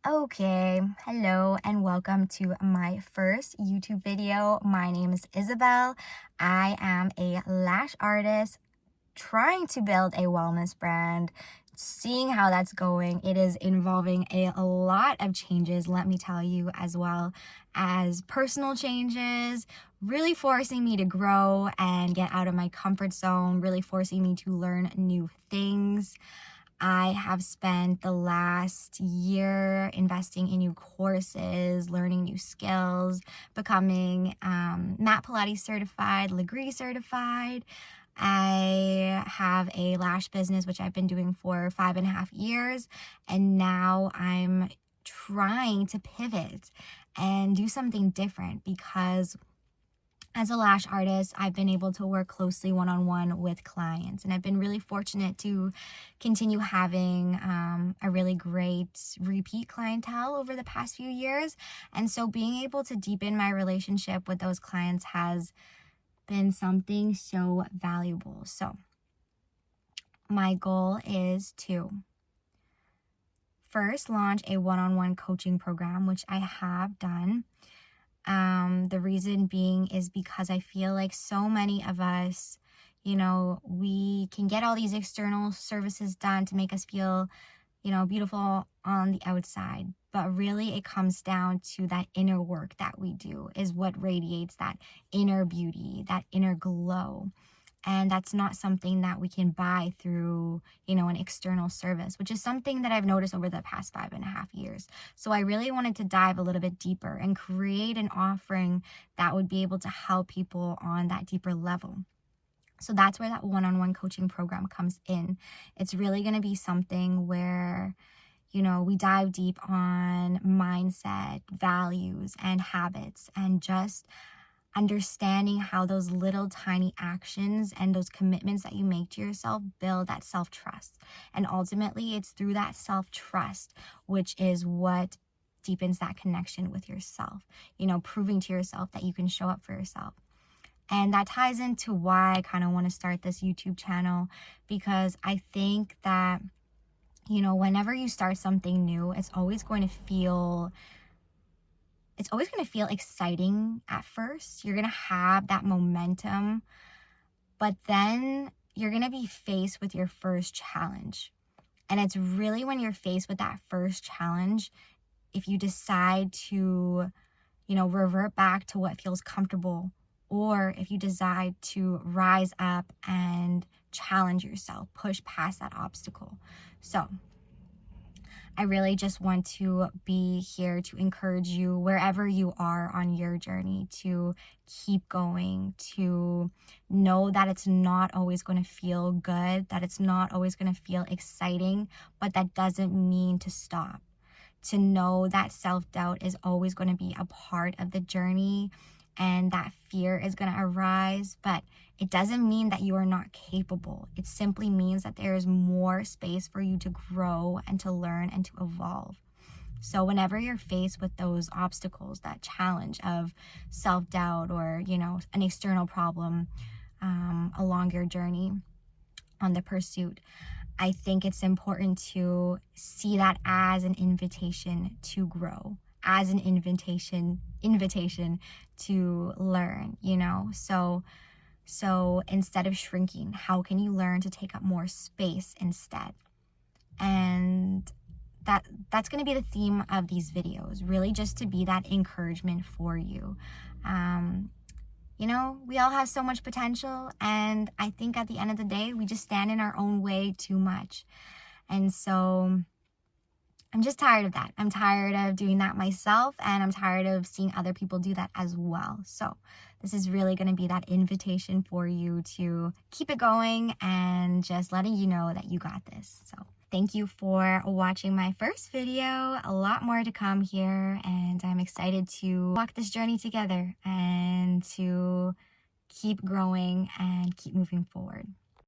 Okay, hello and welcome to my first YouTube video. My name is Isabel. I am a lash artist trying to build a wellness brand, seeing how that's going. It is involving a lot of changes, let me tell you, as well as personal changes, really forcing me to grow and get out of my comfort zone, really forcing me to learn new things. I have spent the last year investing in new courses, learning new skills, becoming Mat Pilates certified, Legree certified. I have a lash business, which I've been doing for 5.5 years. And now I'm trying to pivot and do something different because as a lash artist, I've been able to work closely one-on-one with clients, and I've been really fortunate to continue having a really great repeat clientele over the past few years. And so being able to deepen my relationship with those clients has been something so valuable. So my goal is to first launch a one-on-one coaching program, which I have done. The reason being is because I feel like so many of us, we can get all these external services done to make us feel, beautiful on the outside. But really it comes down to that inner work that we do is what radiates that inner beauty, that inner glow. And that's not something that we can buy through, an external service, which is something that I've noticed over the past 5.5 years. So I really wanted to dive a little bit deeper and create an offering that would be able to help people on that deeper level. So that's where that one-on-one coaching program comes in. It's really going to be something where, we dive deep on mindset, values, and habits, and just understanding how those little tiny actions and those commitments that you make to yourself build that self-trust. And ultimately, it's through that self-trust, which is what deepens that connection with yourself, proving to yourself that you can show up for yourself. And that ties into why I kind of want to start this YouTube channel, because I think that, whenever you start something new, it's always going to feel exciting at first. You're going to have that momentum, but then you're going to be faced with your first challenge. And it's really when you're faced with that first challenge, if you decide to, revert back to what feels comfortable, or if you decide to rise up and challenge yourself, push past that obstacle. So I really just want to be here to encourage you wherever you are on your journey to keep going, to know that it's not always going to feel good, that it's not always going to feel exciting, but that doesn't mean to stop. To know that self-doubt is always going to be a part of the journey and that fear is going to arise, but it doesn't mean that you are not capable. It simply means that there is more space for you to grow and to learn and to evolve. So whenever you're faced with those obstacles, that challenge of self-doubt or, an external problem along your journey on the pursuit, I think it's important to see that as an invitation to grow, as an invitation to learn, So instead of shrinking, how can you learn to take up more space instead? And that's going to be the theme of these videos, really just to be that encouragement for you. We all have so much potential, and I think at the end of the day, we just stand in our own way too much. And so I'm just tired of that. I'm tired of doing that myself, and I'm tired of seeing other people do that as well. So this is really going to be that invitation for you to keep it going and just letting you know that you got this. So thank you for watching my first video. A lot more to come here, and I'm excited to walk this journey together and to keep growing and keep moving forward.